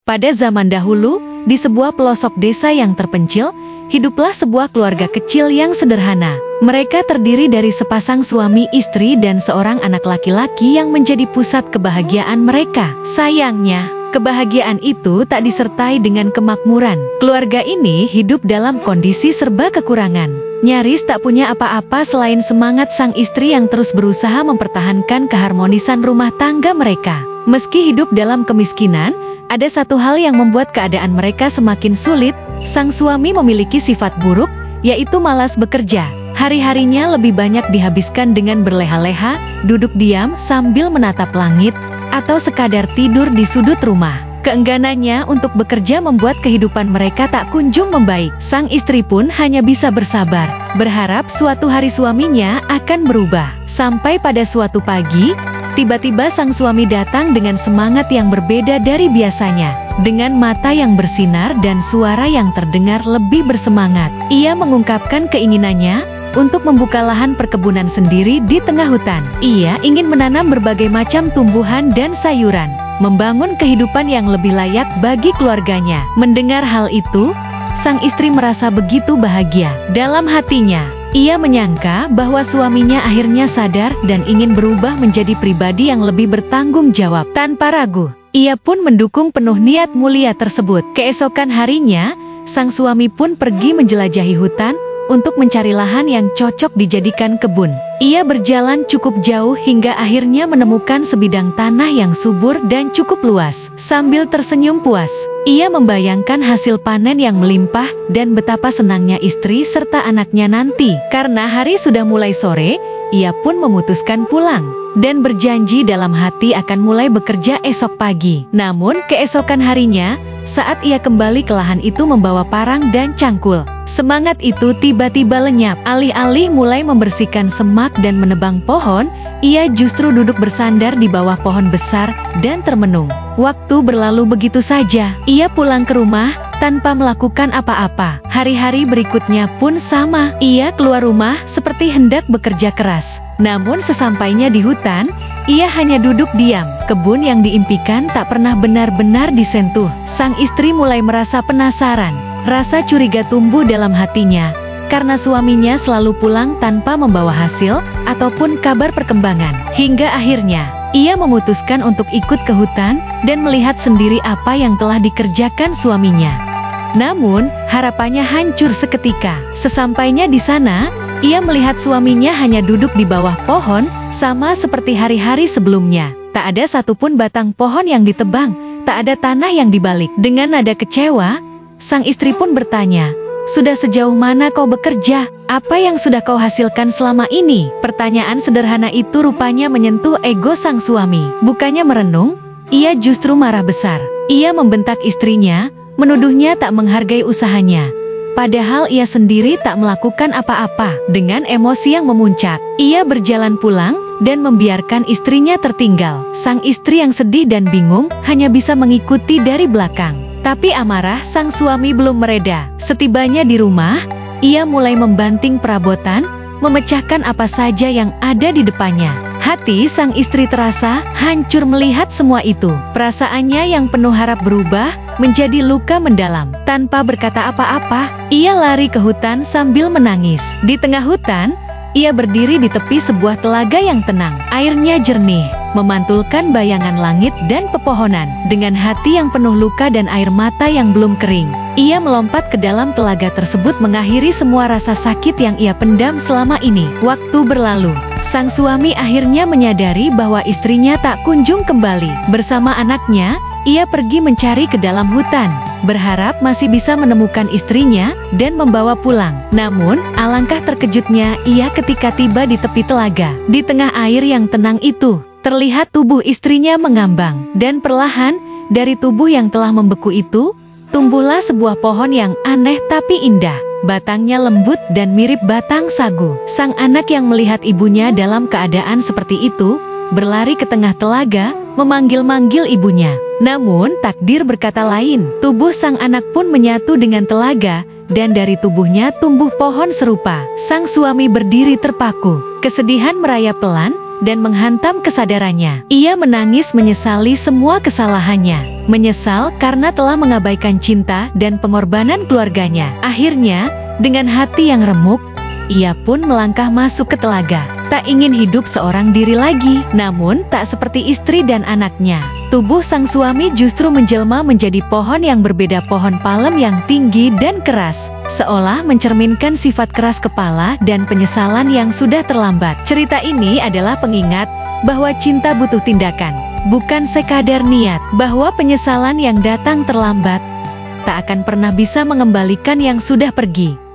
Pada zaman dahulu, di sebuah pelosok desa yang terpencil, hiduplah sebuah keluarga kecil yang sederhana. Mereka terdiri dari sepasang suami istri dan seorang anak laki-laki yang menjadi pusat kebahagiaan mereka. Sayangnya, kebahagiaan itu tak disertai dengan kemakmuran. Keluarga ini hidup dalam kondisi serba kekurangan. Nyaris tak punya apa-apa selain semangat sang istri yang terus berusaha mempertahankan keharmonisan rumah tangga mereka. Meski hidup dalam kemiskinan, ada satu hal yang membuat keadaan mereka semakin sulit. Sang suami memiliki sifat buruk, yaitu malas bekerja. Hari-harinya lebih banyak dihabiskan dengan berleha-leha, duduk diam sambil menatap langit, atau sekadar tidur di sudut rumah. Keengganannya untuk bekerja membuat kehidupan mereka tak kunjung membaik. Sang istri pun hanya bisa bersabar, berharap suatu hari suaminya akan berubah. Sampai pada suatu pagi, tiba-tiba sang suami datang dengan semangat yang berbeda dari biasanya. Dengan mata yang bersinar dan suara yang terdengar lebih bersemangat, ia mengungkapkan keinginannya untuk membuka lahan perkebunan sendiri di tengah hutan. Ia ingin menanam berbagai macam tumbuhan dan sayuran, membangun kehidupan yang lebih layak bagi keluarganya. Mendengar hal itu, sang istri merasa begitu bahagia. Dalam hatinya, ia menyangka bahwa suaminya akhirnya sadar dan ingin berubah menjadi pribadi yang lebih bertanggung jawab. Tanpa ragu, ia pun mendukung penuh niat mulia tersebut. Keesokan harinya, sang suami pun pergi menjelajahi hutan untuk mencari lahan yang cocok dijadikan kebun. Ia berjalan cukup jauh hingga akhirnya menemukan sebidang tanah yang subur dan cukup luas. Sambil tersenyum puas, ia membayangkan hasil panen yang melimpah dan betapa senangnya istri serta anaknya nanti. Karena hari sudah mulai sore, ia pun memutuskan pulang dan berjanji dalam hati akan mulai bekerja esok pagi. Namun keesokan harinya, saat ia kembali ke lahan itu membawa parang dan cangkul, semangat itu tiba-tiba lenyap. Alih-alih mulai membersihkan semak dan menebang pohon, ia justru duduk bersandar di bawah pohon besar dan termenung. Waktu berlalu begitu saja. Ia pulang ke rumah tanpa melakukan apa-apa. Hari-hari berikutnya pun sama. Ia keluar rumah seperti hendak bekerja keras. Namun sesampainya di hutan, ia hanya duduk diam. Kebun yang diimpikan tak pernah benar-benar disentuh. Sang istri mulai merasa penasaran. Rasa curiga tumbuh dalam hatinya, karena suaminya selalu pulang tanpa membawa hasil ataupun kabar perkembangan. Hingga akhirnya, ia memutuskan untuk ikut ke hutan dan melihat sendiri apa yang telah dikerjakan suaminya. Namun, harapannya hancur seketika. Sesampainya di sana, ia melihat suaminya hanya duduk di bawah pohon, sama seperti hari-hari sebelumnya. Tak ada satupun batang pohon yang ditebang, tak ada tanah yang dibalik. Dengan nada kecewa, sang istri pun bertanya, "Sudah sejauh mana kau bekerja? Apa yang sudah kau hasilkan selama ini?" Pertanyaan sederhana itu rupanya menyentuh ego sang suami. Bukannya merenung, ia justru marah besar. Ia membentak istrinya, menuduhnya tak menghargai usahanya. Padahal ia sendiri tak melakukan apa-apa. Dengan emosi yang memuncak, ia berjalan pulang dan membiarkan istrinya tertinggal. Sang istri yang sedih dan bingung hanya bisa mengikuti dari belakang. Tapi amarah sang suami belum mereda. Setibanya di rumah, ia mulai membanting perabotan, memecahkan apa saja yang ada di depannya. Hati sang istri terasa hancur melihat semua itu. Perasaannya yang penuh harap berubah menjadi luka mendalam. Tanpa berkata apa-apa, ia lari ke hutan sambil menangis. Di tengah hutan, ia berdiri di tepi sebuah telaga yang tenang. Airnya jernih, memantulkan bayangan langit dan pepohonan. Dengan hati yang penuh luka dan air mata yang belum kering, ia melompat ke dalam telaga tersebut mengakhiri semua rasa sakit yang ia pendam selama ini. Waktu berlalu, sang suami akhirnya menyadari bahwa istrinya tak kunjung kembali. Bersama anaknya, ia pergi mencari ke dalam hutan, berharap masih bisa menemukan istrinya dan membawa pulang. Namun, alangkah terkejutnya ia ketika tiba di tepi telaga. Di tengah air yang tenang itu, terlihat tubuh istrinya mengambang. Dan perlahan, dari tubuh yang telah membeku itu, tumbuhlah sebuah pohon yang aneh tapi indah. Batangnya lembut dan mirip batang sagu. Sang anak yang melihat ibunya dalam keadaan seperti itu, berlari ke tengah telaga, memanggil-manggil ibunya. Namun, takdir berkata lain. Tubuh sang anak pun menyatu dengan telaga, dan dari tubuhnya tumbuh pohon serupa. Sang suami berdiri terpaku. Kesedihan merayap pelan, dan menghantam kesadarannya. Ia menangis menyesali semua kesalahannya. Menyesal karena telah mengabaikan cinta dan pengorbanan keluarganya. Akhirnya, dengan hati yang remuk, ia pun melangkah masuk ke telaga. Tak ingin hidup seorang diri lagi, namun tak seperti istri dan anaknya. Tubuh sang suami justru menjelma menjadi pohon yang berbeda, pohon palem yang tinggi dan keras, seolah mencerminkan sifat keras kepala dan penyesalan yang sudah terlambat. Cerita ini adalah pengingat bahwa cinta butuh tindakan, bukan sekadar niat, bahwa penyesalan yang datang terlambat tak akan pernah bisa mengembalikan yang sudah pergi.